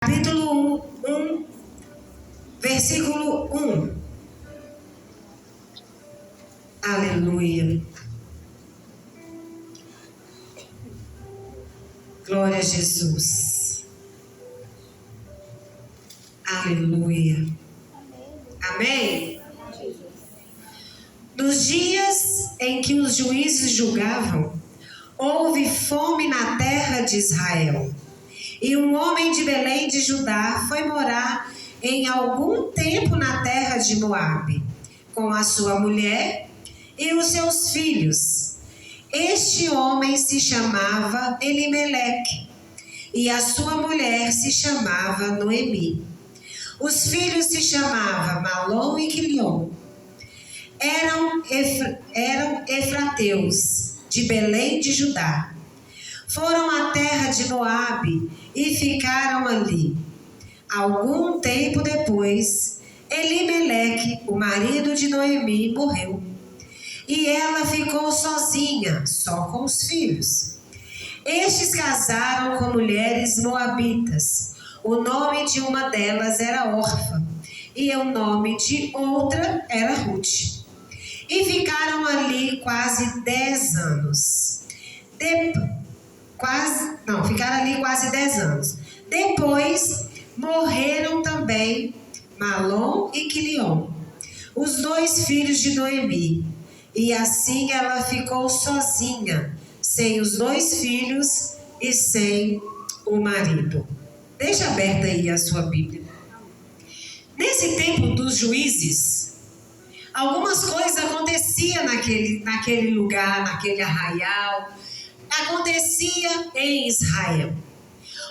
Capítulo 1, versículo 1. Aleluia. Glória a Jesus. Aleluia. Amém? Nos dias em que os juízes julgavam, houve fome na terra de Israel. E um homem de Belém de Judá foi morar em algum tempo na terra de Moabe, com a sua mulher e os seus filhos. Este homem se chamava Elimeleque, e a sua mulher se chamava Noemi. Os filhos se chamavam Malom e Quilion. Eram efrateus, de Belém de Judá. Foram à terra de Moabe e ficaram ali. Algum tempo depois, Elimeleque, o marido de Noemi, morreu. E ela ficou sozinha, só com os filhos. Estes casaram com mulheres moabitas. O nome de uma delas era Orfa, e o nome de outra era Ruth. E ficaram ali quase 10 anos. Ficaram ali quase 10 anos. Depois morreram também Malom e Quilion, os dois filhos de Noemi. E assim ela ficou sozinha, sem os dois filhos e sem o marido. Deixa aberta aí a sua Bíblia. Nesse tempo dos juízes, algumas coisas aconteciam naquele lugar, naquele arraial. Acontecia em Israel.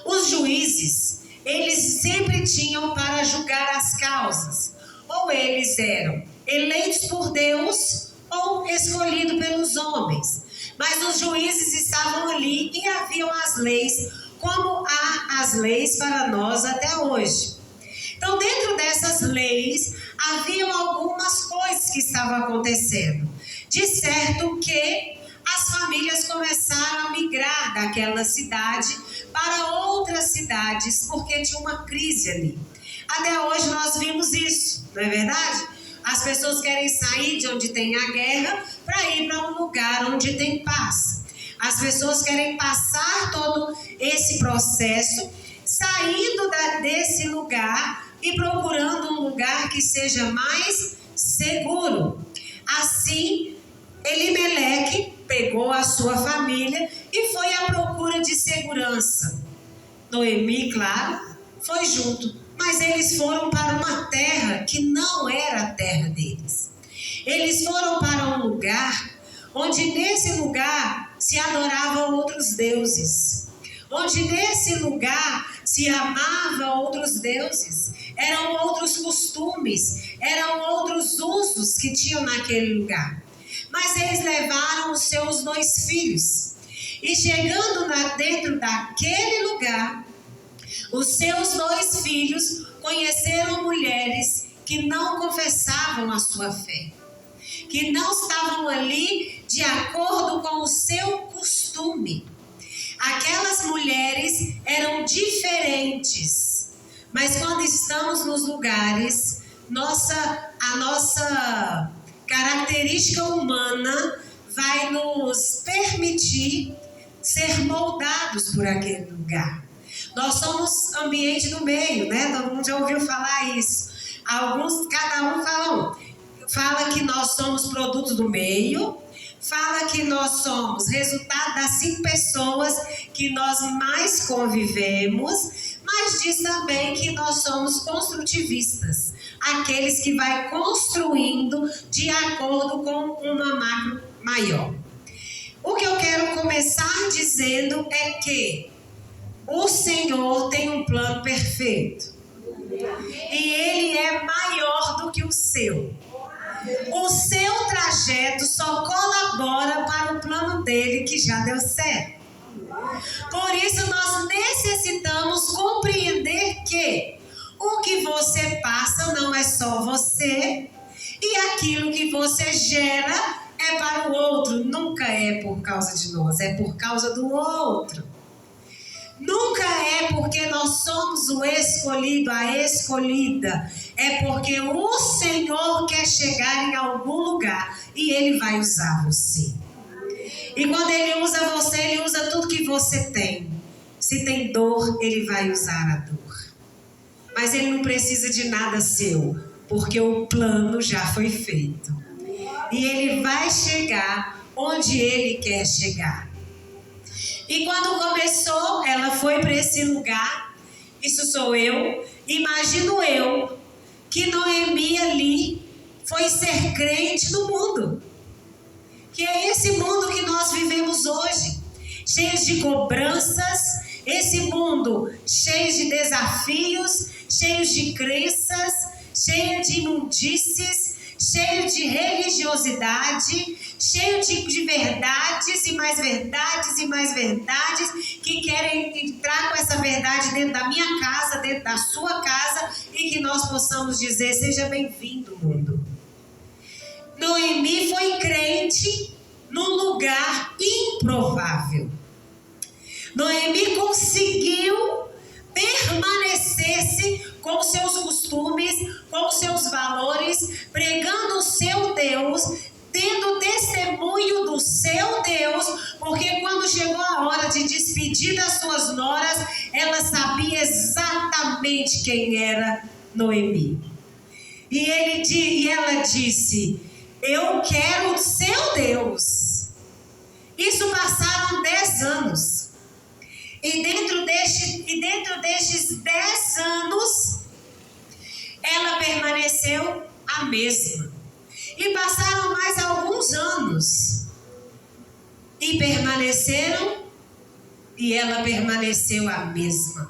Os juízes, eles sempre tinham para julgar as causas. Ou eles eram eleitos por Deus ou escolhidos pelos homens. Mas os juízes estavam ali e haviam as leis, como há as leis para nós até hoje. Então, dentro dessas leis, haviam algumas coisas que estavam acontecendo. De certo que as famílias começaram a migrar daquela cidade para outras cidades, porque tinha uma crise ali. Até hoje nós vimos isso, não é verdade? As pessoas querem sair de onde tem a guerra para ir para um lugar onde tem paz. As pessoas querem passar todo esse processo saindo desse lugar e procurando um lugar que seja mais seguro. Assim, Elimeleque pegou a sua família e foi à procura de segurança. Noemi, claro, foi junto, mas eles foram para uma terra que não era a terra deles. Eles foram para um lugar onde nesse lugar se adoravam outros deuses, onde nesse lugar se amavam outros deuses, eram outros costumes, eram outros usos que tinham naquele lugar. Mas eles levaram os seus 2 filhos. E chegando dentro daquele lugar, os seus 2 filhos conheceram mulheres que não confessavam a sua fé, que não estavam ali de acordo com o seu costume. Aquelas mulheres eram diferentes, mas quando estamos nos lugares, a nossa característica humana vai nos permitir ser moldados por aquele lugar. Nós somos ambiente do meio, né? Todo mundo já ouviu falar isso. Cada um fala que nós somos produto do meio, fala que nós somos resultado das 5 pessoas que nós mais convivemos, mas diz também que nós somos construtivistas, aqueles que vai construindo de acordo com uma macro maior. O que eu quero começar dizendo é que o Senhor tem um plano perfeito e Ele é maior do que o seu. O seu trajeto só colabora para o plano dele que já deu certo. Por isso nós necessitamos compreender que o que você passa não é só você, e aquilo que você gera é para o outro, nunca é por causa de nós, é por causa do outro. nunca é porque nós somos o escolhido, a escolhida. É porque o Senhor quer chegar em algum lugar e Ele vai usar você. E quando Ele usa você, Ele usa tudo que você tem. Se tem dor, Ele vai usar a dor. Mas Ele não precisa de nada seu, porque o plano já foi feito. E Ele vai chegar onde Ele quer chegar. E quando começou, ela foi para esse lugar. Isso sou eu. Imagino eu que Noemi ali foi ser crente no mundo. Que é esse mundo que nós vivemos hoje. Cheios de cobranças. Esse mundo cheio de desafios. Cheios de crenças. Cheio de imundícies. Cheio de religiosidade, cheio de verdades e mais verdades e mais verdades, que querem entrar com essa verdade dentro da minha casa, dentro da sua casa, e que nós possamos dizer: seja bem-vindo, mundo. Noemi foi crente num lugar improvável. Noemi conseguiu permanecer-se com seus costumes, com seus valores, pregando o seu Deus, tendo testemunho do seu Deus, porque quando chegou a hora de despedir das suas noras, ela sabia exatamente quem era Noemi. E ela disse: eu quero o seu Deus. Isso passaram 10 anos. E dentro destes 10 anos, ela permaneceu a mesma. E passaram mais alguns anos. E permaneceram, e ela permaneceu a mesma.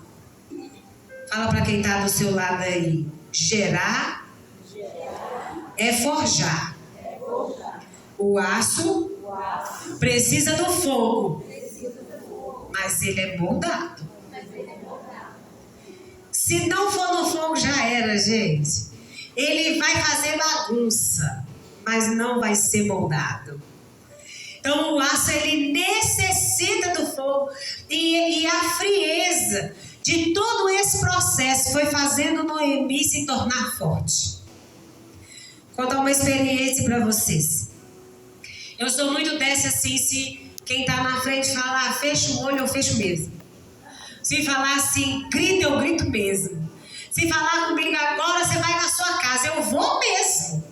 Fala para quem está do seu lado aí. Gerar é forjar. O aço precisa do fogo. Mas ele é moldado. Se não for no fogo, já era, gente. Ele vai fazer bagunça, mas não vai ser moldado. Então o aço, ele necessita do fogo. E a frieza de todo esse processo foi fazendo Noemi se tornar forte. Vou contar uma experiência para vocês. Eu sou muito dessa assim, se quem está na frente falar, fecha o olho, eu fecho mesmo. Se falar assim, grita, eu grito mesmo. Se falar comigo agora, você vai na sua casa, eu vou mesmo.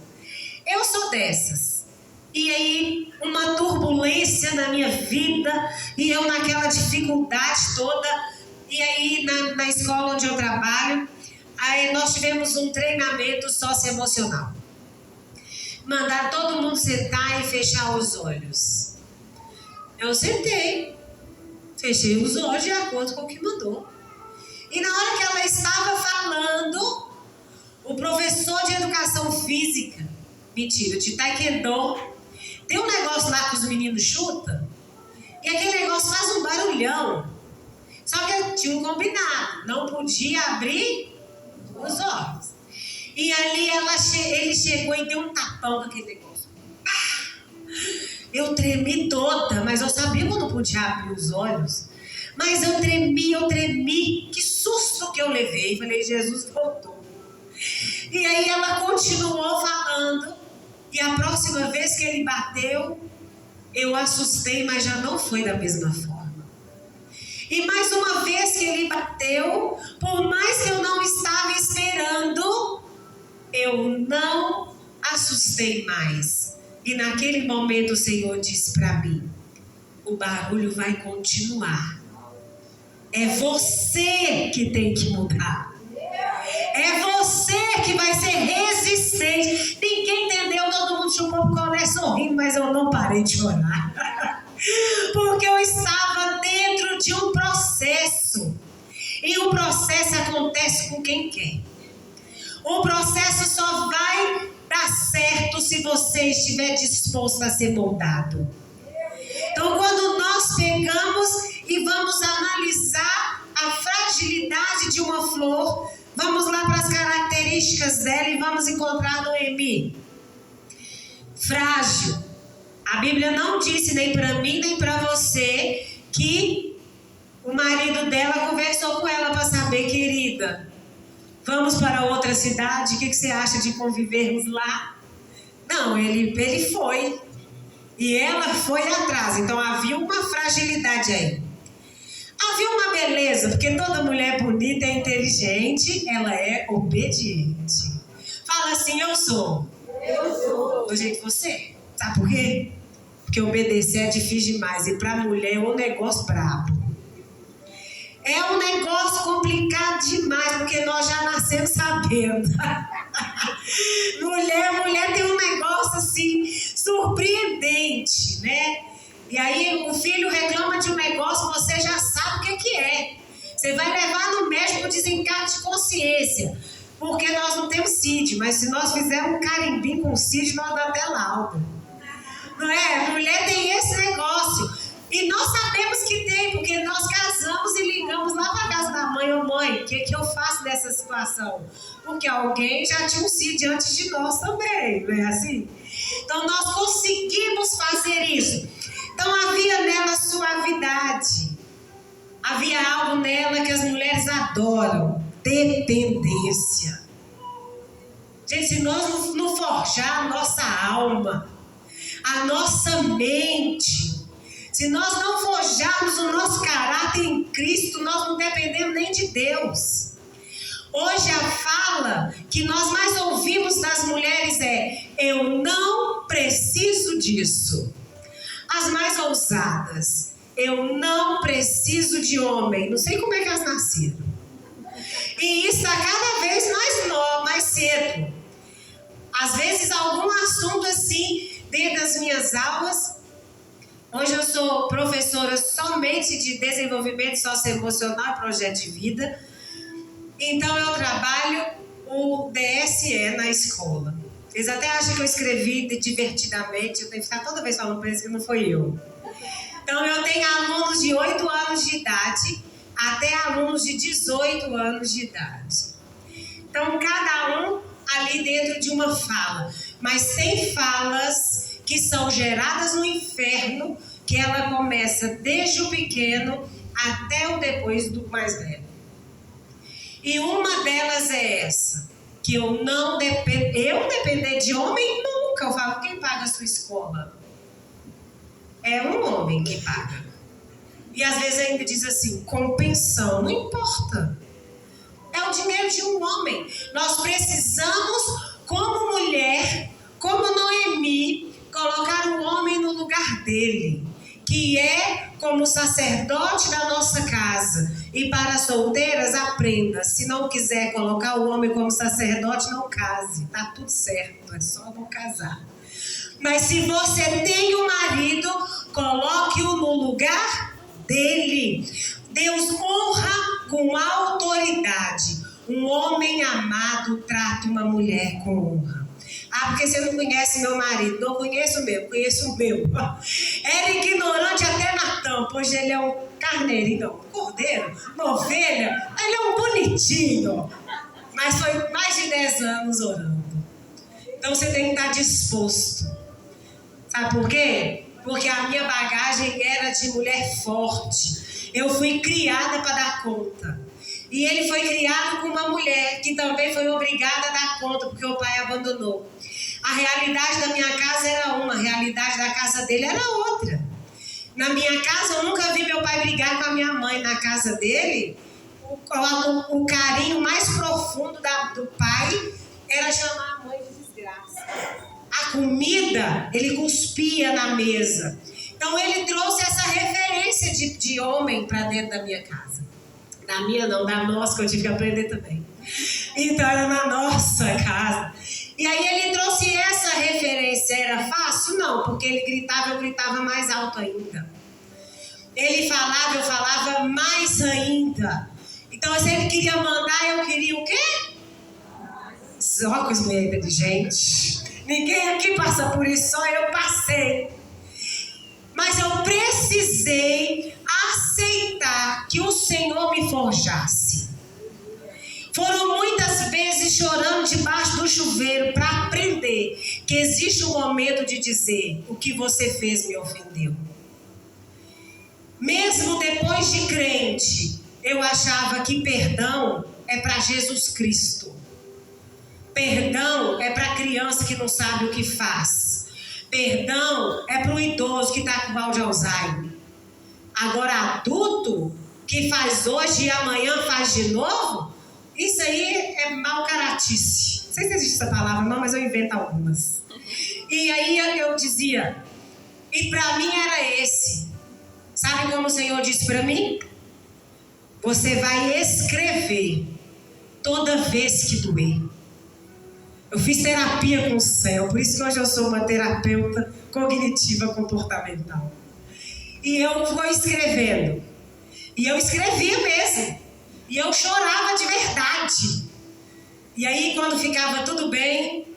Eu sou dessas. E aí, uma turbulência na minha vida, e eu naquela dificuldade toda. E aí, na escola onde eu trabalho, aí nós tivemos um treinamento socioemocional. Mandaram todo mundo sentar e fechar os olhos. Eu sentei, fechei os olhos de acordo com o que mandou. E na hora que ela estava falando, o professor de educação física, mentira, de taekwondo, tem um negócio lá que os meninos chutam, e aquele negócio faz um barulhão. Só que tinha um combinado, não podia abrir os olhos. E ali ele chegou e deu um tapão com aquele negócio. Eu tremi toda, mas eu sabia que eu não podia abrir os olhos. Mas eu tremi. Que susto que eu levei. Falei, Jesus voltou. E aí ela continuou falando. E a próxima vez que ele bateu, eu assustei, mas já não foi da mesma forma. E mais uma vez que ele bateu, por mais que eu não estava esperando, eu não assustei mais. E naquele momento o Senhor disse para mim: o barulho vai continuar. É você que tem que mudar. É você que vai ser resistente. Ninguém entendeu, todo mundo chupou o colé sorrindo, mas eu não parei de chorar. Porque eu estava dentro de um processo. E o processo acontece com quem quer. O processo só vai dar certo se você estiver disposto a ser moldado. Então, quando nós pegamos e vamos analisar a fragilidade de uma flor, vamos lá para as características dela e vamos encontrar Noemi. Frágil. A Bíblia não disse nem para mim nem para você que O marido dela conversou com ela para saber, querida, vamos para outra cidade, o que você acha de convivermos lá? Não, ele foi. E ela foi atrás, então havia uma fragilidade aí. Havia uma beleza, porque toda mulher bonita é inteligente, ela é obediente. Fala assim, eu sou. Eu sou. Do jeito que você é. Sabe por quê? Porque obedecer é difícil demais. E para a mulher é um negócio brabo. É um negócio complicado demais, porque nós já nascemos sabendo. mulher tem um negócio assim, surpreendente, né? E aí o filho reclama de um negócio, você já sabe o que é. Você vai levar no médico por desencargo de consciência. Porque nós não temos CID, mas se nós fizermos um carimbinho com CID, nós dá até laudo. Não é? A mulher tem esse negócio. E nós sabemos que tem, porque nós casamos e ligamos lá para a casa da mãe. Ô mãe, o que eu faço nessa situação? Porque alguém já tinha um CID antes de nós também, não é assim? Então nós conseguimos fazer isso. Então havia nela suavidade. Havia algo nela que as mulheres adoram. Dependência. Gente, se nós não forjar a nossa alma, a nossa mente, se nós não forjarmos o nosso caráter em Cristo, nós não dependemos nem de Deus. Hoje a fala que nós mais ouvimos das mulheres é: eu não preciso disso. As mais ousadas: eu não preciso de homem. Não sei como é que elas nasceram. E isso está cada vez mais cedo. Às vezes algum assunto assim, dentro das minhas aulas. Hoje eu sou professora somente de desenvolvimento socioemocional e projeto de vida. Então eu trabalho o DSE na escola. Eles até acham que eu escrevi divertidamente, eu tenho que ficar toda vez falando para eles que não foi eu. Então eu tenho alunos de 8 anos de idade até alunos de 18 anos de idade. Então cada um ali dentro de uma fala. Mas tem falas que são geradas no inferno, que ela começa desde o pequeno até o depois do mais velho. E uma delas é essa, que eu não dependo, eu depender de homem nunca. Eu falo, quem paga a sua escola? É um homem que paga. E às vezes ainda diz assim, com pensão, não importa. É o dinheiro de um homem. Nós precisamos, como mulher, como Noemi, colocar o homem no lugar dele, que é como sacerdote da nossa casa. E para as solteiras, aprenda. Se não quiser colocar o homem como sacerdote, não case. Tá tudo certo, é só não casar. Mas se você tem um marido, coloque-o no lugar dele. Deus honra com autoridade. Um homem amado trata uma mulher com honra. Ah, porque você não conhece meu marido. Não conheço o meu, conheço o meu. Era ignorante até na tampa. Hoje ele é um carneirinho, não, um cordeiro, uma ovelha. Ele é um bonitinho. Mas foi mais de 10 anos orando. Então você tem que estar disposto. Sabe por quê? Porque a minha bagagem era de mulher forte. Eu fui criada para dar conta. E ele foi criado com uma mulher que também foi obrigada a dar conta, porque o pai abandonou. A realidade da minha casa era uma, a realidade da casa dele era outra. Na minha casa, eu nunca vi meu pai brigar com a minha mãe. Na casa dele, o carinho mais profundo do pai era chamar a mãe de desgraça. A comida, ele cuspia na mesa. Então, ele trouxe essa referência de homem para dentro da minha casa. Da minha não, da nossa, que eu tive que aprender também. Então, era na nossa casa. E aí, ele trouxe essa referência. Era fácil? Não, porque ele gritava, eu gritava mais alto ainda. Ele falava, eu falava mais ainda. Então, se ele queria mandar, eu queria o quê? Só com as mulheres inteligentes. Ninguém aqui passa por isso, só eu passei. Mas eu precisei aceitar que o Senhor me forjasse. Foram muitas vezes chorando debaixo do chuveiro para aprender que existe um momento de dizer: o que você fez me ofendeu. Mesmo depois de crente, eu achava que perdão é para Jesus Cristo. Perdão é para a criança que não sabe o que faz. Perdão é para o idoso que está com mal de Alzheimer. Agora, adulto que faz hoje e amanhã faz de novo, isso aí é mau caratice. Não sei se existe essa palavra não, mas eu invento algumas. E aí eu dizia, e para mim era esse. Sabe como o Senhor disse para mim? Você vai escrever toda vez que doer. Eu fiz terapia com o céu, por isso que hoje eu sou uma terapeuta cognitiva comportamental. E eu vou escrevendo. E eu escrevia mesmo. E eu chorava de verdade. E aí quando ficava tudo bem,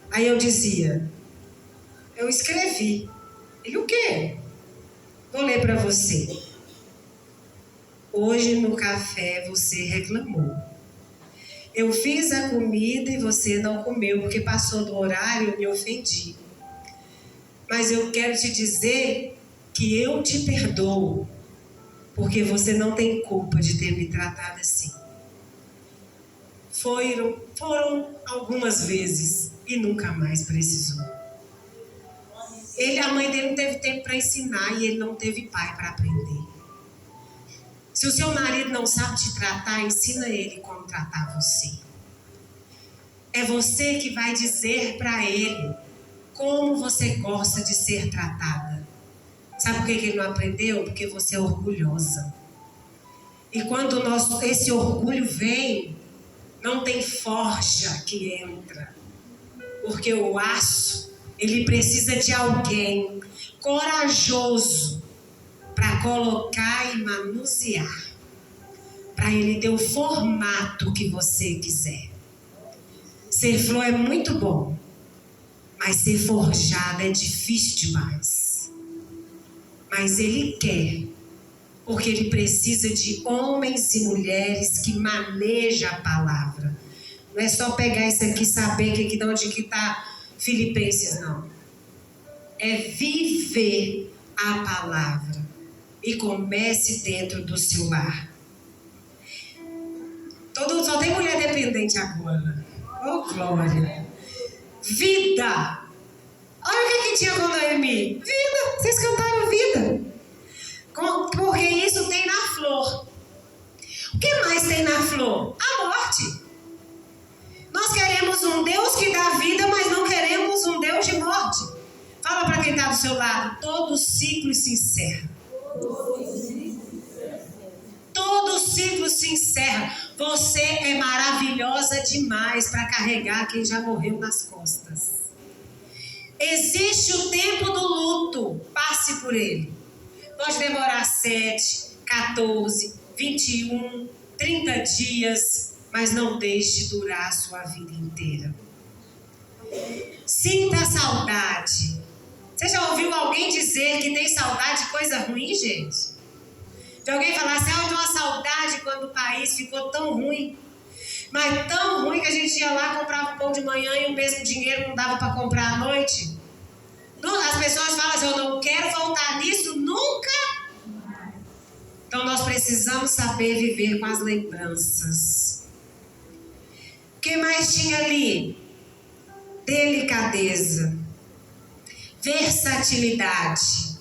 aí eu dizia, eu escrevi. E o quê? Vou ler para você. Hoje no café você reclamou. Eu fiz a comida e você não comeu porque passou do horário e me ofendi. Mas eu quero te dizer que eu te perdoo, porque você não tem culpa de ter me tratado assim. Foram algumas vezes e nunca mais precisou. A mãe dele não teve tempo para ensinar e ele não teve pai para aprender. Se o seu marido não sabe te tratar, ensina ele como tratar você. É você que vai dizer para ele como você gosta de ser tratada. Sabe por que ele não aprendeu? Porque você é orgulhosa. E quando esse orgulho vem, não tem forja que entra. Porque o aço, ele precisa de alguém corajoso para colocar e manusear. Para ele ter o formato que você quiser. Ser flor é muito bom, mas ser forjada é difícil demais. Mas ele quer, porque ele precisa de homens e mulheres que manejam a palavra. Não é só pegar isso aqui e saber de onde que está Filipenses, não. É viver a palavra. E comece dentro do seu lar. Só tem mulher dependente agora. Oh, glória. Vida. Olha o que tinha com Noemi. Vida. Vocês cantaram vida. Porque isso tem na flor. O que mais tem na flor? A morte. Nós queremos um Deus que dá vida, mas não queremos um Deus de morte. Fala para quem está do seu lado. Todo ciclo se encerra. Todo ciclo se encerra. Você é maravilhosa demais para carregar quem já morreu nas costas. Existe o tempo do luto. Passe por ele. Pode demorar 7, 14, 21, 30 dias, mas não deixe durar a sua vida inteira. Sinta a saudade. Você já ouviu alguém dizer que tem saudade de coisa ruim, gente? De alguém falar assim, eu tenho uma saudade quando o país ficou tão ruim. Mas tão ruim que a gente ia lá, comprava o pão de manhã e o mesmo dinheiro não dava para comprar à noite. As pessoas falam assim, eu não quero voltar nisso nunca. Então nós precisamos saber viver com as lembranças. O que mais tinha ali? Delicadeza. Versatilidade.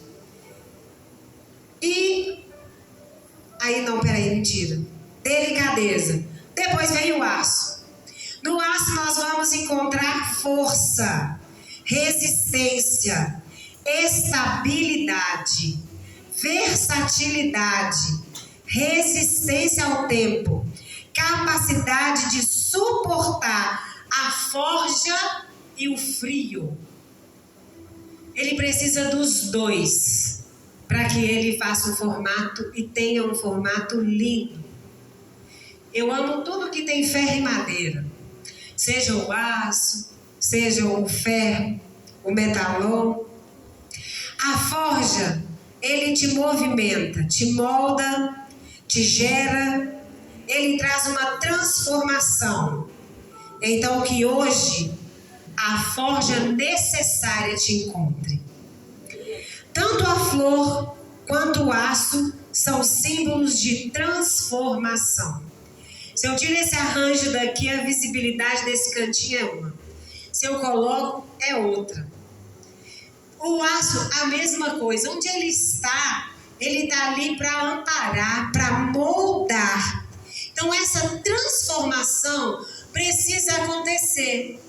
E... Aí não, peraí, mentira. Delicadeza. Depois vem o aço. No aço nós vamos encontrar força, resistência, estabilidade, versatilidade, resistência ao tempo, capacidade de suportar a forja e o frio. Ele precisa dos dois para que ele faça um formato e tenha um formato lindo. Eu amo tudo que tem ferro e madeira, seja o aço, seja o ferro, o metalon. A forja, ele te movimenta, te molda, te gera, ele traz uma transformação. Então que hoje a forja necessária te encontre. Tanto a flor quanto o aço, são símbolos de transformação. Se eu tiro esse arranjo daqui, a visibilidade desse cantinho é uma. Se eu coloco, é outra. O aço, a mesma coisa. Onde ele está ali para amparar, para moldar. Então, essa transformação precisa acontecer.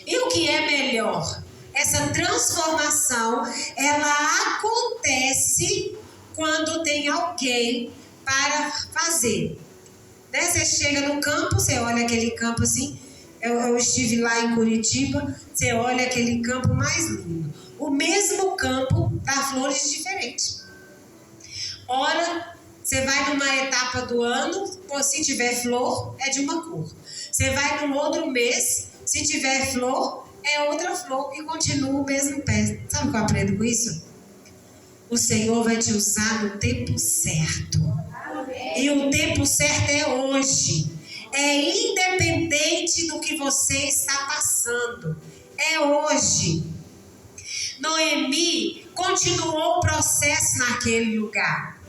E o que é melhor? Essa transformação, ela acontece quando tem alguém para fazer. Né? Você chega no campo, você olha aquele campo assim. Eu estive lá em Curitiba, você olha aquele campo mais lindo. O mesmo campo dá flores diferentes. Ora, você vai numa etapa do ano, se tiver flor, é de uma cor. Você vai num outro mês, se tiver flor, é outra flor e continua o mesmo pé. Sabe o que eu aprendo com isso? O Senhor vai te usar no tempo certo. E o tempo certo é hoje. É independente do que você está passando. É hoje. Noemi continuou o processo naquele lugar.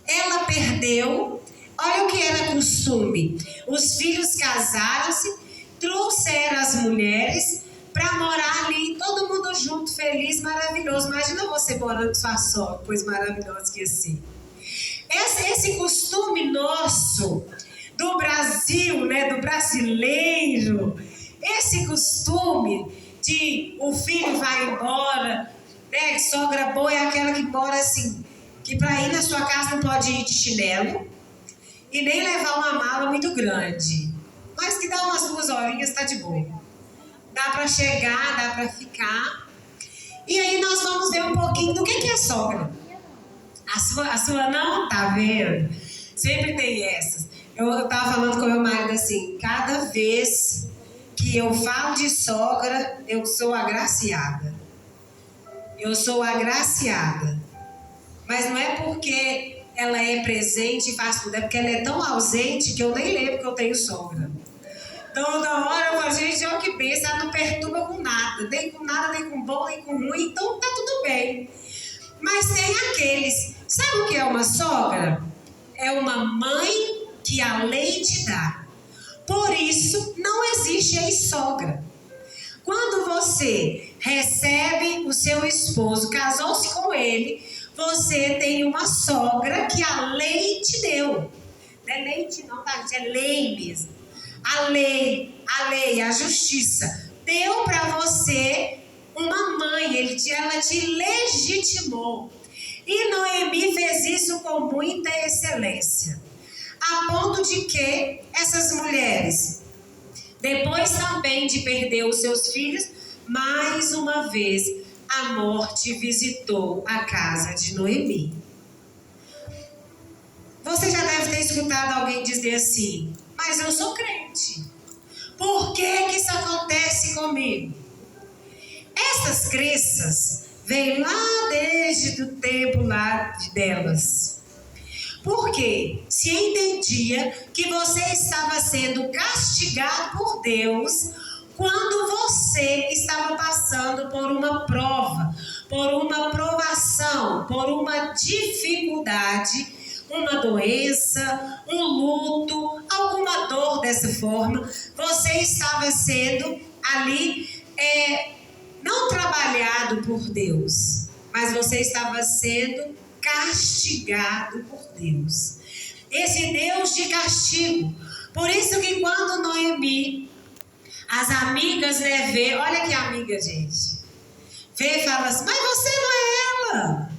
Ela perdeu. Olha o que era costume. Os filhos casaram-se, trouxeram as mulheres para morar ali, todo mundo junto, feliz, maravilhoso. Imagina você morando com sua sogra, coisa maravilhosa que ia ser. Esse costume nosso, do Brasil, né, do brasileiro, esse costume de o filho vai embora, né, sogra boa é aquela que mora assim, que para ir na sua casa não pode ir de chinelo e nem levar uma mala muito grande, mas que dá umas 2 horinhas, tá de boa. Dá para chegar, dá para ficar. E aí nós vamos ver um pouquinho do que é sogra. A sua não, tá vendo? Sempre tem essas. Eu tava falando com meu marido assim, cada vez que eu falo de sogra, eu sou agraciada. Eu sou agraciada. Mas não é porque ela é presente e faz tudo, é porque ela é tão ausente que eu nem lembro que eu tenho sogra. Então, toda hora eu falo, gente, olha que bênção, ela não perturba com nada, nem com bom, nem com ruim, então tá tudo bem. Mas tem aqueles, sabe o que é uma sogra? É uma mãe que a lei te dá. Por isso, não existe ex-sogra. Quando você recebe o seu esposo, casou-se com ele, você tem uma sogra que a lei te deu. Não é leite não, tá? É lei mesmo. A lei, a justiça, deu para você uma mãe, ela te legitimou. E Noemi fez isso com muita excelência. A ponto de que essas mulheres, depois também de perder os seus filhos, mais uma vez a morte visitou a casa de Noemi. Você já deve ter escutado alguém dizer assim, mas eu sou crente. Por que isso acontece comigo? Essas crenças vêm lá desde o tempo lá delas. Porque se entendia que você estava sendo castigado por Deus quando você estava passando por uma prova, por uma provação, por uma dificuldade, uma doença, um luto, alguma dor dessa forma, você estava sendo ali não trabalhado por Deus, mas você estava sendo castigado por Deus. Esse Deus de castigo. Por isso que quando Noemi, as amigas, né, vê, olha que amiga, gente, vê e fala assim, mas você não é ela.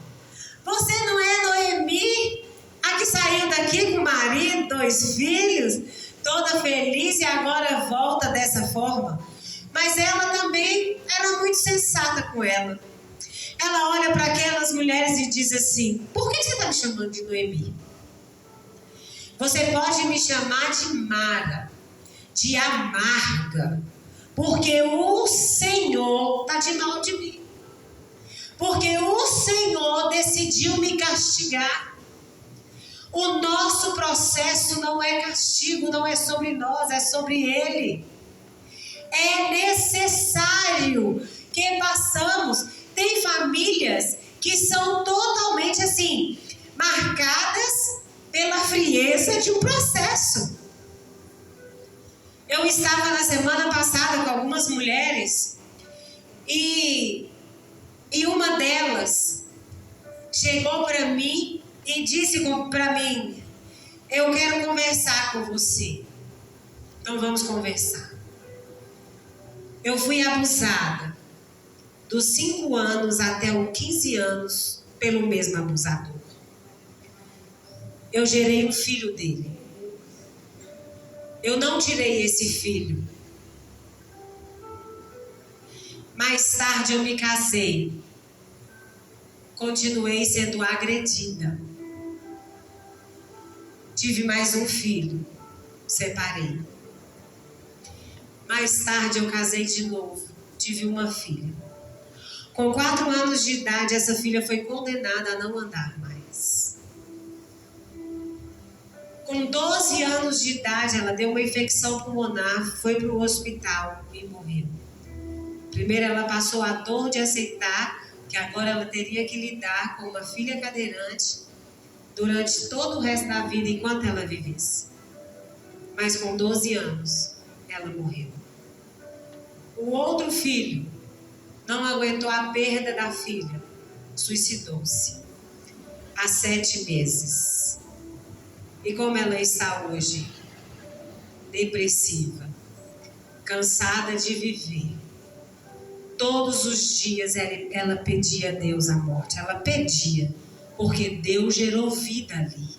Você não é Noemi, a que saiu daqui com o marido, 2 filhos, toda feliz e agora volta dessa forma. Mas ela também era muito sensata com ela. Ela olha para aquelas mulheres e diz assim, por que você está me chamando de Noemi? Você pode me chamar de Mara, de amarga, porque o Senhor está de mal de mim. Porque o Senhor decidiu me castigar. O nosso processo não é castigo, não é sobre nós, é sobre Ele. É necessário que passamos. Tem famílias que são totalmente assim, marcadas pela frieza de um processo. Eu estava na semana passada com algumas mulheres e uma delas chegou para mim e disse para mim: eu quero conversar com você. Então vamos conversar. Eu fui abusada dos 5 anos até os 15 anos pelo mesmo abusador. Eu gerei um filho dele. Eu não tirei esse filho. Mais tarde eu me casei. Continuei sendo agredida. Tive mais um filho. Separei. Mais tarde eu casei de novo. Tive uma filha. Com 4 anos de idade, essa filha foi condenada a não andar mais. Com 12 anos de idade, ela deu uma infecção pulmonar, foi para o hospital e morreu. Primeiro ela passou a dor de aceitar que agora ela teria que lidar com uma filha cadeirante durante todo o resto da vida, enquanto ela vivesse. Mas com 12 anos, ela morreu. O outro filho não aguentou a perda da filha, suicidou-se há 7 meses. E como ela está hoje? Depressiva, cansada de viver. Todos os dias ela pedia a Deus a morte. Ela pedia, porque Deus gerou vida ali.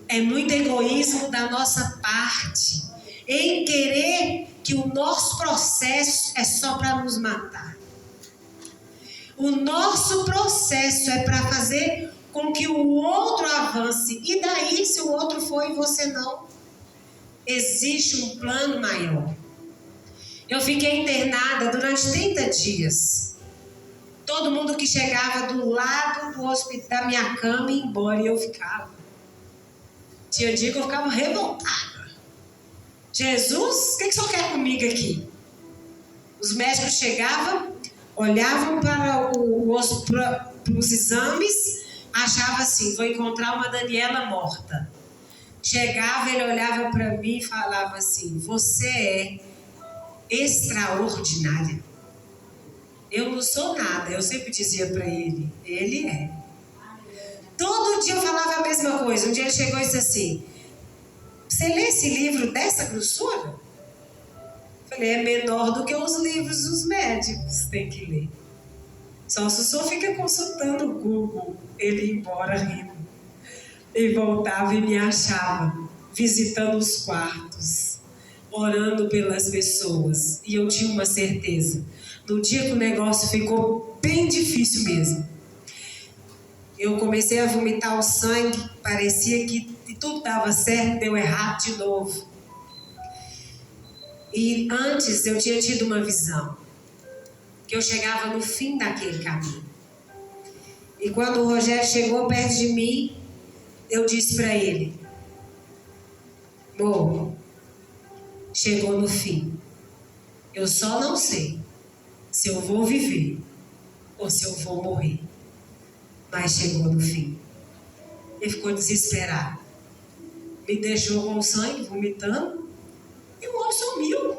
É muito egoísmo da nossa parte em querer que o nosso processo é só para nos matar. O nosso processo é para fazer com que o outro avance. E daí, se o outro foi e você não? Existe um plano maior. Eu fiquei internada durante 30 dias. Todo mundo que chegava do lado do hospital, da minha cama, ia embora e eu ficava. Tinha dia que eu ficava revoltada. Jesus, o que o senhor quer comigo aqui? Os médicos chegavam, olhavam para os exames, achavam assim: vou encontrar uma Daniela morta. Chegava, ele olhava para mim e falava assim: você é extraordinária. Eu não sou nada. Eu sempre dizia para ele: ele é. Todo dia eu falava a mesma coisa. Um dia ele chegou e disse assim: você lê esse livro dessa grossura? Eu falei: é menor do que os livros dos médicos, tem que ler. Só se o senhor fica consultando o Google. Ele ia embora rindo. Ele voltava e me achava visitando os quartos, orando pelas pessoas. E eu tinha uma certeza: no dia que o negócio ficou bem difícil mesmo, eu comecei a vomitar o sangue, parecia que tudo estava certo, deu errado de novo. E antes eu tinha tido uma visão, que eu chegava no fim daquele caminho. E quando o Rogério chegou perto de mim, eu disse para ele: amor, chegou no fim. Eu só não sei se eu vou viver ou se eu vou morrer. Mas chegou no fim. Ele ficou desesperado. Me deixou com sangue, vomitando. E o homem sumiu.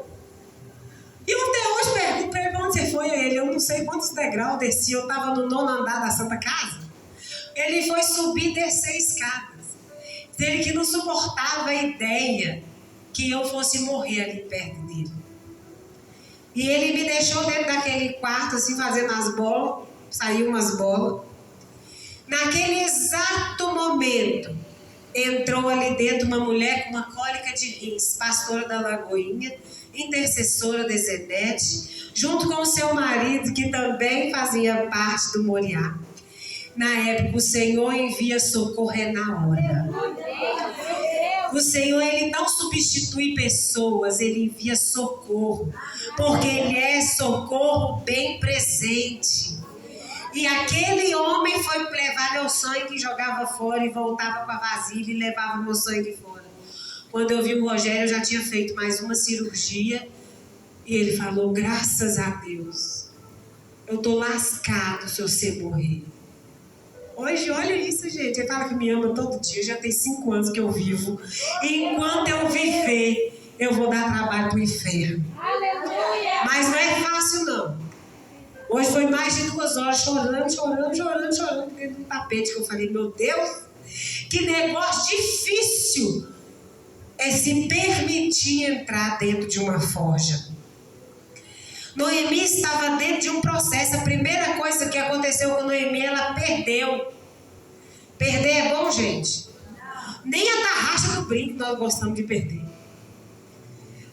E eu até hoje pergunto para ele: onde você foi? Ele: eu não sei quantos degraus eu desci. Eu estava no 9º andar da Santa Casa. Ele foi subir e descer escadas. Ele que não suportava a ideia que eu fosse morrer ali perto dele. E ele me deixou dentro daquele quarto, assim, fazendo as bolas. Saiu umas bolas. Naquele exato momento, entrou ali dentro uma mulher com uma cólica de rins, pastora da Lagoinha, intercessora da Zenete, junto com o seu marido, que também fazia parte do Moriá. Na época, o Senhor envia socorrer na hora. O Senhor, Ele não substitui pessoas, Ele envia socorro, porque Ele é socorro bem presente. E aquele homem foi levar meu sangue, jogava fora e voltava com a vasilha e levava meu sangue fora. Quando eu vi o Rogério, eu já tinha feito mais uma cirurgia e ele falou: graças a Deus. Eu tô lascado se você morrer. Hoje, olha isso, gente. Ele fala que me ama todo dia. Já tem 5 anos que eu vivo. E enquanto eu viver, eu vou dar trabalho pro inferno. Aleluia! Mas não é fácil, não. Hoje foi mais de 2 horas chorando dentro do tapete. Que eu falei, meu Deus, que negócio difícil é se permitir entrar dentro de uma forja. Noemi estava dentro de um processo. A primeira coisa que aconteceu com Noemi, ela perdeu. Perder é bom, gente? Nem a tarraxa do brinco nós gostamos de perder.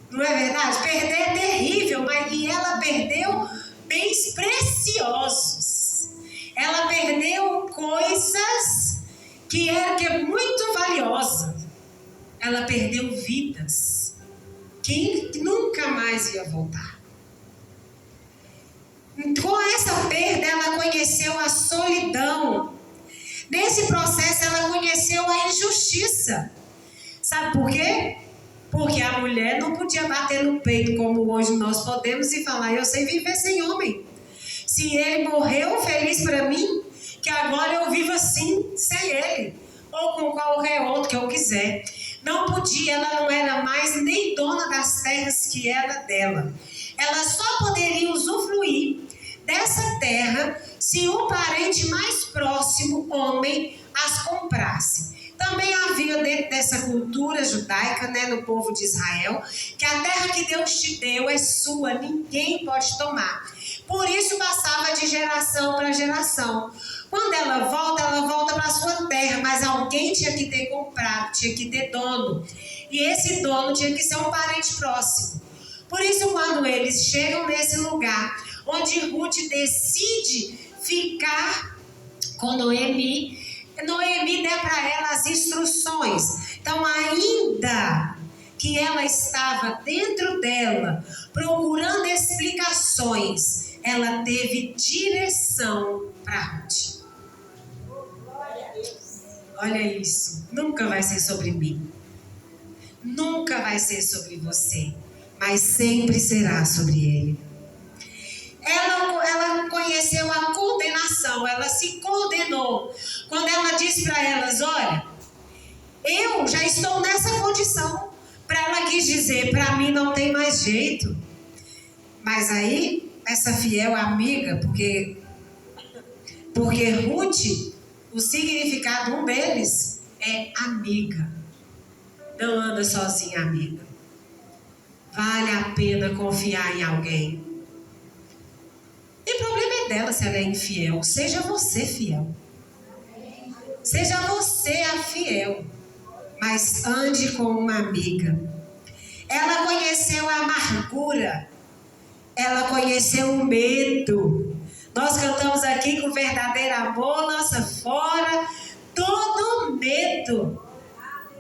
Não é verdade? Perder é terrível, e ela perdeu bens preciosos. Ela perdeu coisas que eram muito valiosas. Ela perdeu vidas que nunca mais ia voltar. Com essa perda, ela conheceu a solidão. Nesse processo, ela conheceu a injustiça. Sabe por quê? Porque a mulher não podia bater no peito como hoje nós podemos e falar, eu sei viver sem homem. Se ele morreu, feliz para mim, que agora eu vivo assim, sem ele. Ou com qualquer outro que eu quiser. Não podia, ela não era mais nem dona das terras que era dela. Ela só poderia usufruir dessa terra se o parente mais próximo, homem, as comprasse. Também havia dentro dessa cultura judaica, no povo de Israel, que a terra que Deus te deu é sua, ninguém pode tomar. Por isso passava de geração para geração. Quando ela volta para a sua terra, mas alguém tinha que ter comprado, tinha que ter dono. E esse dono tinha que ser um parente próximo. Por isso, quando eles chegam nesse lugar, onde Ruth decide ficar com Noemi dá para ela as instruções. Então, ainda que ela estava dentro dela, procurando explicações, ela teve direção para Ruth. Olha isso, nunca vai ser sobre mim, nunca vai ser sobre você, mas sempre será sobre ele. Ela conheceu a condenação, ela se condenou. Quando ela disse para elas, olha, eu já estou nessa condição. Para ela quis dizer, para mim não tem mais jeito. Mas aí, essa fiel amiga, porque Ruth, o significado, um deles, é amiga. Não anda sozinha, amiga. Vale a pena confiar em alguém. E o problema é dela se ela é infiel. Seja você fiel. Seja você a fiel. Mas ande com uma amiga. Ela conheceu a amargura. Ela conheceu o medo. Nós cantamos aqui com verdadeiro amor, lança fora todo medo.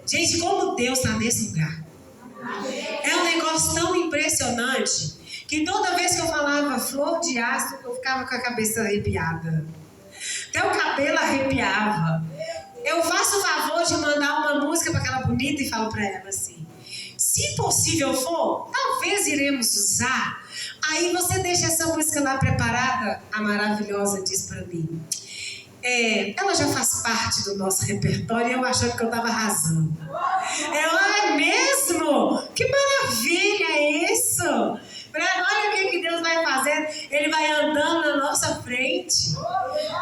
Gente, como Deus está nesse lugar. É um negócio tão impressionante que toda vez que eu falava flor de astro, eu ficava com a cabeça arrepiada. Até o cabelo arrepiava. Eu faço o favor de mandar uma música para aquela bonita e falo para ela assim, se possível for, talvez iremos usar. Aí você deixa essa música lá preparada, a maravilhosa diz para mim. Ela já faz parte do nosso repertório e eu achando que eu estava arrasando. É mesmo? Que maravilha é isso! Olha o que Deus vai fazendo. Ele vai andando na nossa frente.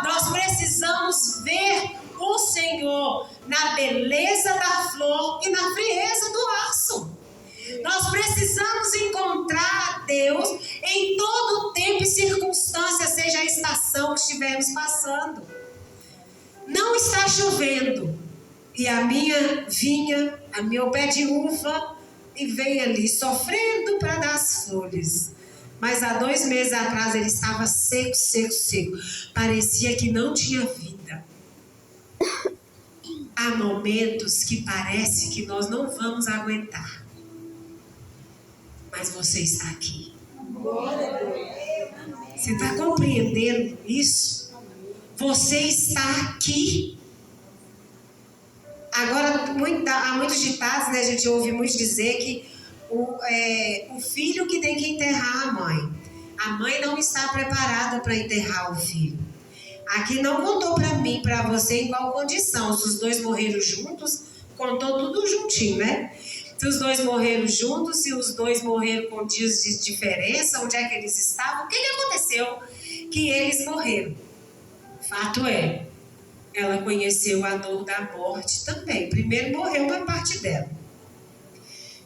Nós precisamos ver o Senhor na beleza da flor e na frieza do aço. Nós precisamos encontrar a Deus em todo tempo e circunstância, seja a estação que estivermos passando. Não está chovendo e a minha vinha, a meu pé de uva, e vem ali sofrendo para dar as folhas. Mas há 2 meses atrás ele estava seco. Parecia que não tinha vida. Há momentos que parece que nós não vamos aguentar. Mas você está aqui. Você está compreendendo isso? Você está aqui. Agora, há muitos ditados, a gente ouve muito dizer que o filho que tem que enterrar a mãe. A mãe não está preparada para enterrar o filho. Aqui não contou para mim, para você, em qual condição. Se os dois morreram juntos, contou tudo juntinho, né? Se os dois morreram juntos, se os dois morreram com dias de diferença, onde é que eles estavam, o que aconteceu que eles morreram? Fato é, ela conheceu a dor da morte também. Primeiro morreu uma parte dela.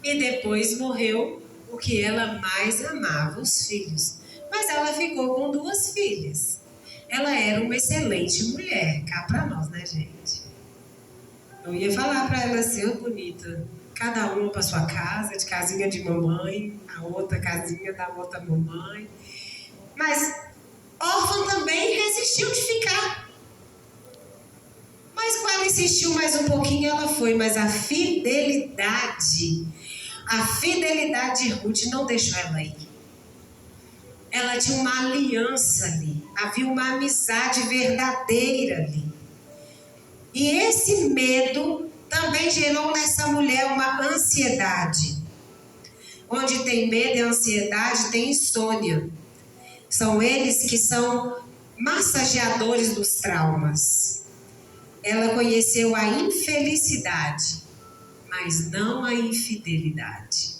E depois morreu o que ela mais amava, os filhos. Mas ela ficou com 2 filhas. Ela era uma excelente mulher. Cá pra nós, né, gente? Eu ia falar pra ela assim, ô bonita, cada uma pra sua casa, de casinha de mamãe, a outra casinha da outra mamãe. Mas órfã também resistiu de ficar. Mas quando insistiu mais um pouquinho, ela foi. Mas a fidelidade de Ruth não deixou ela ir. Ela tinha uma aliança ali. Havia uma amizade verdadeira ali. E esse medo também gerou nessa mulher uma ansiedade. Onde tem medo e ansiedade, tem insônia. São eles que são massageadores dos traumas. Ela conheceu a infelicidade, mas não a infidelidade.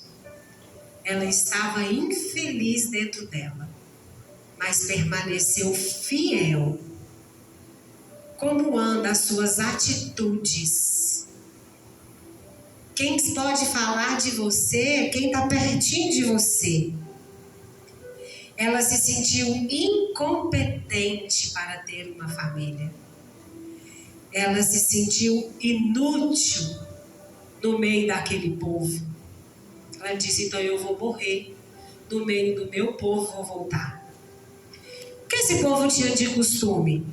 Ela estava infeliz dentro dela, mas permaneceu fiel. Como andam as suas atitudes? Quem pode falar de você é quem está pertinho de você. Ela se sentiu incompetente para ter uma família. Ela se sentiu inútil no meio daquele povo. Ela disse, então eu vou morrer no meio do meu povo, vou voltar. O que esse povo tinha de costume?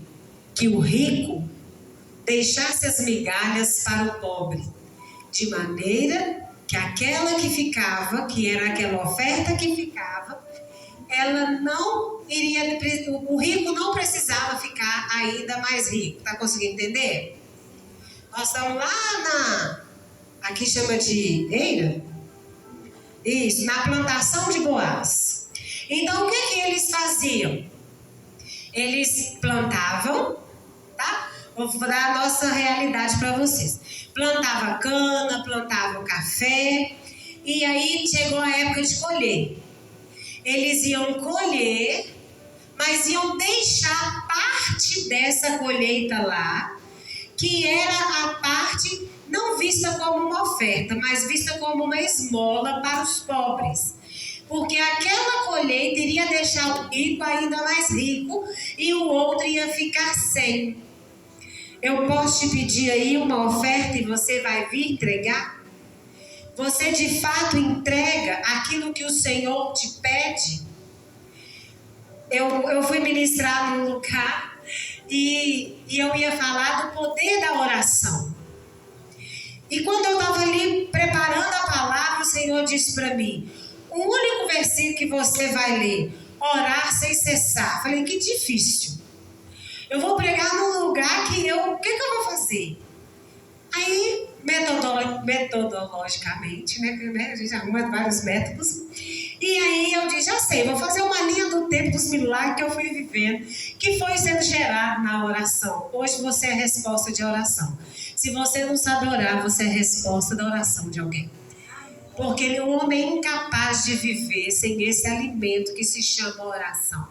Que o rico deixasse as migalhas para o pobre, de maneira que aquela que ficava, que era aquela oferta que ficava, ela não iria, o rico não precisava ficar ainda mais rico. Está conseguindo entender? Nós estamos lá aqui chama de eira? Isso, na plantação de Boaz. Então o que eles faziam? Eles plantavam, tá? Vou dar a nossa realidade para vocês. Plantava cana, plantava café, e aí chegou a época de colher. Eles iam colher, mas iam deixar parte dessa colheita lá, que era a parte não vista como uma oferta, mas vista como uma esmola para os pobres. Porque aquela colheita iria deixar o rico ainda mais rico e o outro ia ficar sem. Eu posso te pedir aí uma oferta e você vai vir entregar? Você de fato entrega aquilo que o Senhor te pede? Eu fui ministrar num lugar e eu ia falar do poder da oração. E quando eu estava ali preparando a palavra, o Senhor disse para mim, o único versículo que você vai ler, orar sem cessar. Falei, que difícil. Eu vou pregar num lugar que o que eu vou fazer? Aí, metodologicamente, né, a gente arruma vários métodos. E aí eu disse, já sei, vou fazer uma linha do tempo dos milagres que eu fui vivendo, que foi sendo gerado na oração. Hoje você é resposta de oração. Se você não sabe orar, você é resposta da oração de alguém. Porque o homem é incapaz de viver sem esse alimento que se chama oração.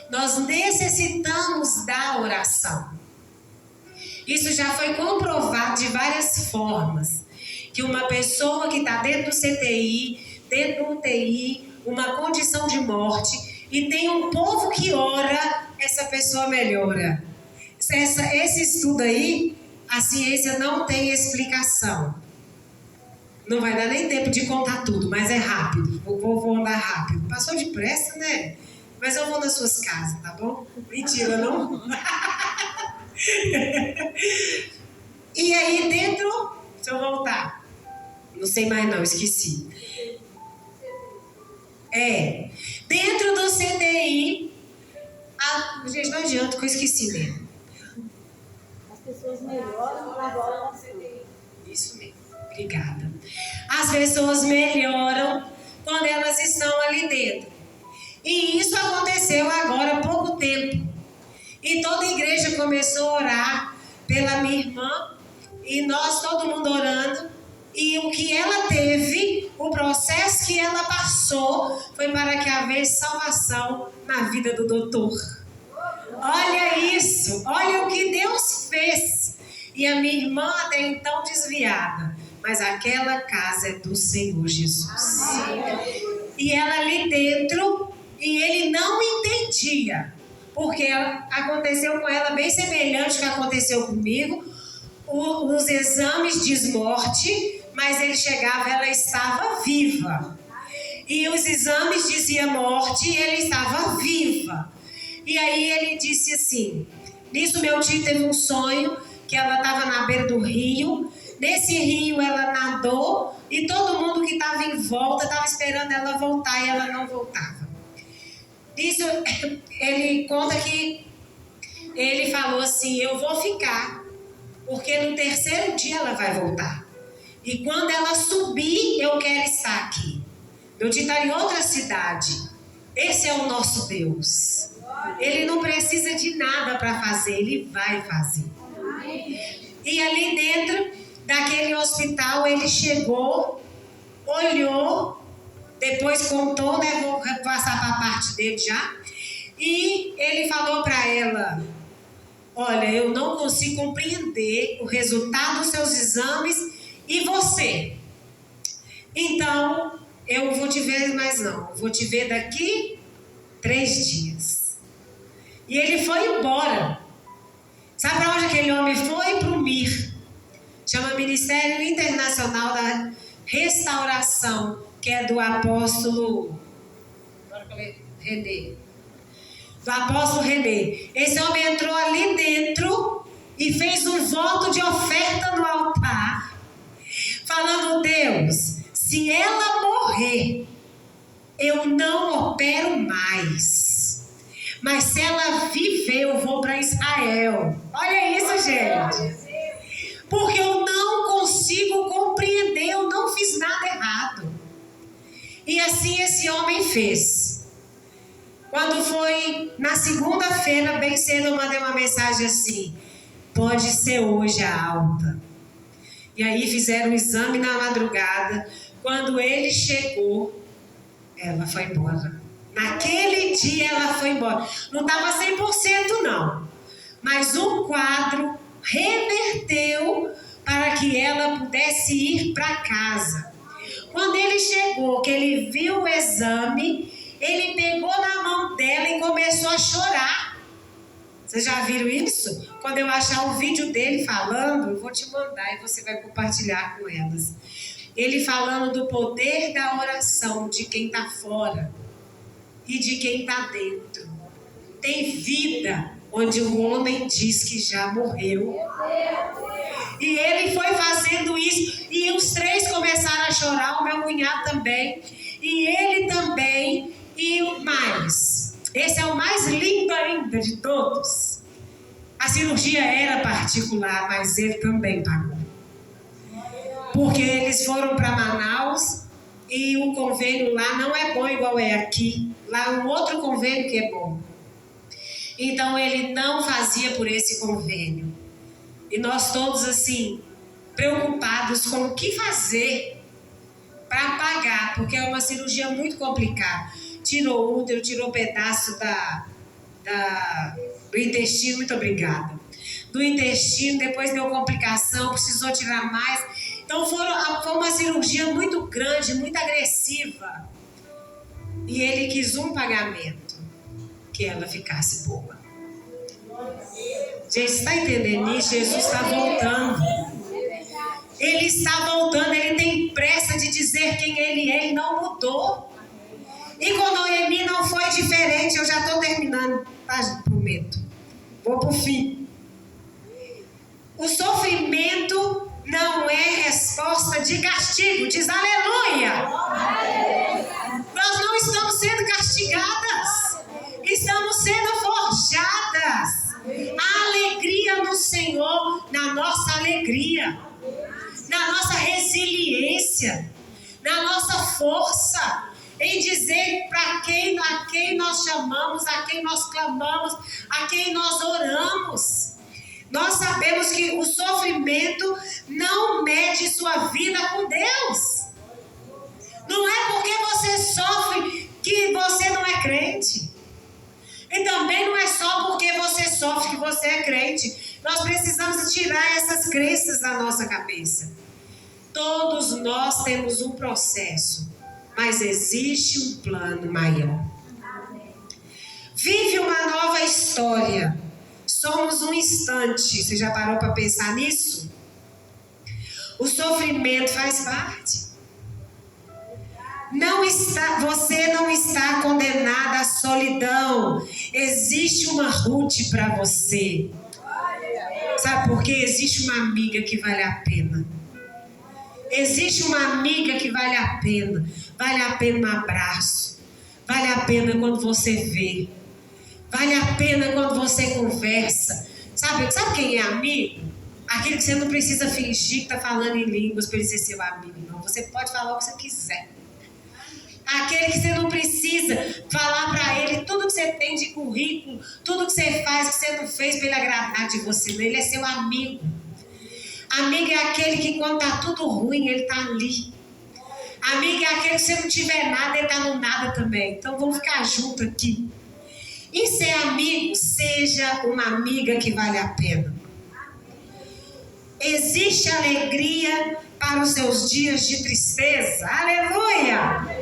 Nós necessitamos da oração. Isso já foi comprovado de várias formas. Que uma pessoa que está dentro do CTI, dentro do UTI, uma condição de morte, e tem um povo que ora, essa pessoa melhora. Esse estudo aí, a ciência não tem explicação. Não vai dar nem tempo de contar tudo, mas é rápido. Vou andar rápido. Passou depressa, né? Mas eu vou nas suas casas, tá bom? Mentira, não? E aí dentro, deixa eu voltar. Não sei mais não, esqueci. Dentro do CTI, gente, não adianta que eu esqueci mesmo. As pessoas melhoram agora no CTI. Isso mesmo, obrigada. As pessoas melhoram quando elas estão ali dentro. E isso aconteceu agora há pouco tempo. E toda a igreja começou a orar pela minha irmã. E nós, todo mundo orando. E o que ela teve, o processo que ela passou, foi para que houvesse salvação na vida do doutor. Olha isso, olha o que Deus fez. E a minha irmã até então desviada, mas aquela casa é do Senhor Jesus. E ela ali dentro, e ele não entendia, porque aconteceu com ela bem semelhante ao que aconteceu comigo. Os exames diz morte, mas ele chegava, ela estava viva. E os exames diziam morte e ele estava viva. E aí ele disse assim, nisso meu tio teve um sonho, que ela estava na beira do rio. Nesse rio ela nadou e todo mundo que estava em volta estava esperando ela voltar e ela não voltava. Nisso ele conta que ele falou assim, eu vou ficar, porque no terceiro dia ela vai voltar. E quando ela subir, eu quero estar aqui. Meu tio está em outra cidade. Esse é o nosso Deus. Ele não precisa de nada para fazer, ele vai fazer. E ali dentro daquele hospital, ele chegou, olhou, depois contou, né? Vou passar para a parte dele já. E ele falou para ela, olha, eu não consigo compreender o resultado dos seus exames e você. Então, eu não vou te ver mais não. Vou te ver daqui 3 dias. E ele foi embora. Sabe para onde aquele homem foi? Para o MIR. Chama Ministério Internacional da Restauração, que é do apóstolo René. Do apóstolo René. Esse homem entrou ali dentro e fez um voto de oferta no altar, falando, Deus, se ela morrer, eu não opero mais. Mas se ela viver, eu vou para Israel. Olha isso, gente. Porque eu não consigo compreender, eu não fiz nada errado. E assim esse homem fez. Quando foi na segunda-feira, bem cedo, eu mandei uma mensagem assim, pode ser hoje a alta. E aí fizeram o exame na madrugada. Quando ele chegou, ela foi embora. Naquele dia ela foi embora. Não estava 100% não. Mas o quadro reverteu para que ela pudesse ir para casa. Quando ele chegou, que ele viu o exame, ele pegou na mão dela e começou a chorar. Vocês já viram isso? Quando eu achar um vídeo dele falando, eu vou te mandar e você vai compartilhar com elas. Ele falando do poder da oração de quem está fora e de quem está dentro. Tem vida onde o homem diz que já morreu. E ele foi fazendo isso. E os 3 começaram a chorar, o meu cunhado também. E ele também. E o mais. Esse é o mais lindo ainda de todos. A cirurgia era particular, mas ele também pagou. Porque eles foram para Manaus e o convênio lá não é bom igual é aqui. Lá é um outro convênio que é bom. Então ele não fazia por esse convênio. E nós todos assim, preocupados com o que fazer para pagar, porque é uma cirurgia muito complicada. Tirou útero, tirou pedaço do intestino, muito obrigada. Do intestino, depois deu complicação, precisou tirar mais. Então foi uma cirurgia muito grande, muito agressiva. E ele quis um pagamento, que ela ficasse boa. Gente, está entendendo isso? Jesus está voltando. Ele está voltando, ele tem pressa de dizer quem ele é, ele não mudou. E com Noemi não foi diferente, eu já estou terminando, tá? Prometo. Vou para o fim. O sofrimento não é resposta de castigo, diz aleluia. Nós não estamos sendo castigadas, estamos sendo forjadas. A alegria no Senhor, na nossa alegria, na nossa resiliência, na nossa força. em dizer a quem nós chamamos, a quem nós clamamos, a quem nós oramos. Nós sabemos que o sofrimento não mede sua vida com Deus. Não é porque você sofre que você não é crente. E também não é só porque você sofre que você é crente. Nós precisamos tirar essas crenças da nossa cabeça. Todos nós temos um processo, mas existe um plano maior. Vive uma nova história. Somos um instante. Você já parou para pensar nisso? O sofrimento faz parte. Você não está condenada à solidão. Existe uma Ruth para você. Sabe por quê? Existe uma amiga que vale a pena. Existe uma amiga que vale a pena. Vale a pena um abraço. Vale a pena quando você vê. Vale a pena quando você conversa. Sabe quem é amigo? Aquele que você não precisa fingir que está falando em línguas para ele ser seu amigo. Não, você pode falar o que você quiser. Aquele que você não precisa falar para ele tudo que você tem de currículo, tudo que você faz, que você não fez para ele agradar de você. Ele é seu amigo. Amigo é aquele que quando está tudo ruim, ele está ali. Amigo é aquele que se não tiver nada, ele está no nada também. Então vamos ficar juntos aqui. E ser amigo, seja uma amiga que vale a pena. Existe alegria para os seus dias de tristeza. Aleluia!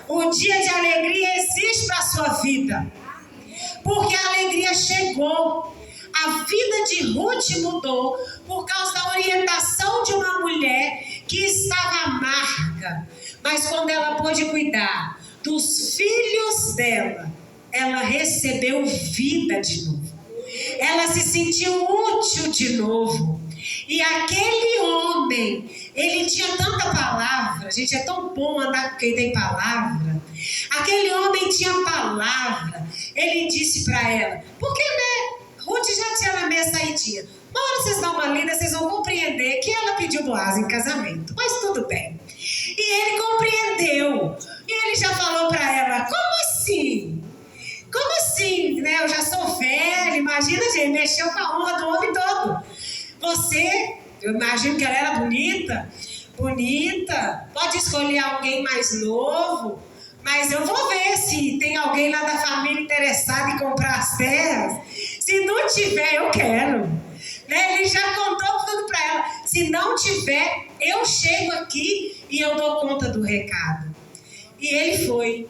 O dia de alegria existe para a sua vida. Porque a alegria chegou. A vida de Ruth mudou por causa da orientação de uma mulher que estava amarga. Mas quando ela pôde cuidar dos filhos dela, ela recebeu vida de novo. Ela se sentiu útil de novo. E aquele homem, ele tinha tanta palavra. Gente, é tão bom andar com quem tem palavra. Aquele homem tinha palavra. Ele disse para ela, porque né, Ruth já tinha na meia saidinha. Uma hora vocês dão uma lida, vocês vão compreender que ela pediu Boaz em casamento. Mas tudo bem. E ele compreendeu. E ele já falou para ela, como assim? Como assim? Né? Eu já sou velha, imagina, gente, mexeu com a honra do homem todo. Eu imagino que ela era bonita, pode escolher alguém mais novo, mas eu vou ver se tem alguém lá da família interessado em comprar as terras. Se não tiver, eu quero. Né? Ele já contou tudo para ela. Se não tiver, eu chego aqui e eu dou conta do recado. E ele foi.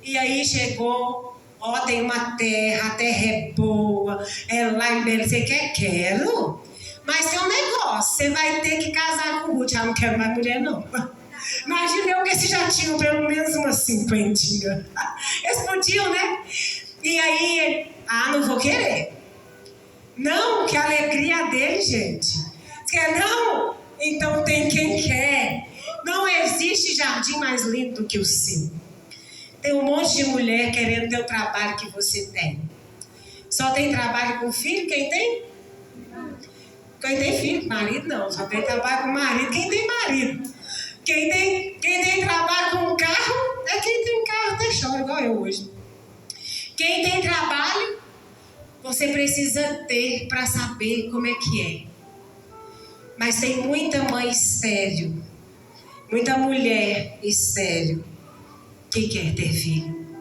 E aí chegou, tem uma terra, a terra é boa, é lá em Belém. Você quer? Quero. Mas tem um negócio, você vai ter que casar com o Ruth. Não quero mais mulher, não. Imagina eu que esses já tinham pelo menos umas 50. Eles podiam, né? E aí, não vou querer. Não, que a alegria dele, gente. Quer não? Então tem quem quer. Não existe jardim mais lindo do que o seu. Tem um monte de mulher querendo ter o trabalho que você tem. Só tem trabalho com filho quem tem? Quem tem filho, marido não, só tem trabalho com marido, quem tem marido. Quem tem trabalho com carro, é quem tem carro até chora, igual eu hoje. Quem tem trabalho, você precisa ter para saber como é que é. Mas tem muita mãe estéril, muita mulher estéril, que quer ter filho.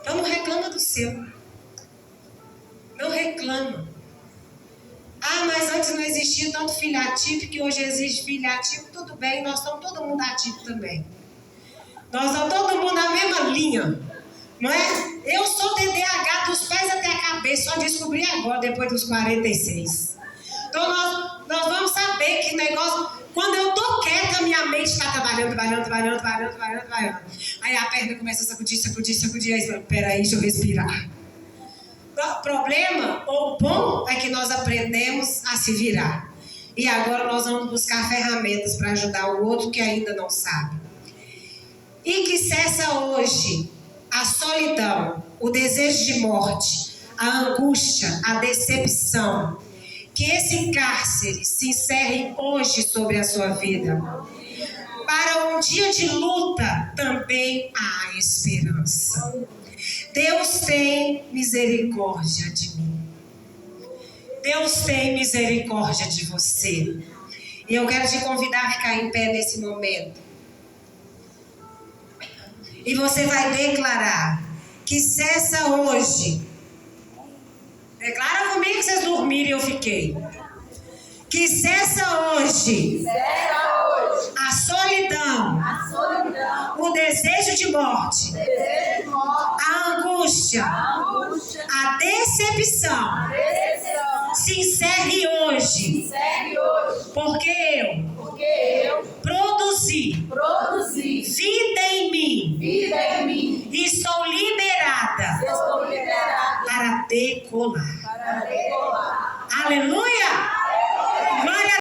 Então não reclama do seu. Não reclama. Mas antes não existia tanto filho atípico, que hoje existe filho atípico, tudo bem, nós estamos todo mundo atípico também. Nós estamos todo mundo na mesma linha, não é? Eu sou TDAH dos pés até a cabeça, só descobri agora, depois dos 46. Então nós vamos saber que negócio, quando eu tô quieta, minha mente está trabalhando. Aí a perna começa a sacudir, aí peraí, deixa eu respirar. O problema, ou bom, é que nós aprendemos a se virar. E agora nós vamos buscar ferramentas para ajudar o outro que ainda não sabe. E que cessa hoje a solidão, o desejo de morte, a angústia, a decepção. Que esse cárcere se encerre hoje sobre a sua vida. Para um dia de luta também há esperança. Deus tem misericórdia de mim. Deus tem misericórdia de você. E eu quero te convidar a ficar em pé nesse momento. E você vai declarar que cessa hoje. Declara comigo que vocês dormiram e eu fiquei. Que cessa hoje a solidão, o desejo de morte, a angústia, a decepção. Se encerre hoje, porque eu produzi vida em mim e estou liberada para decolar.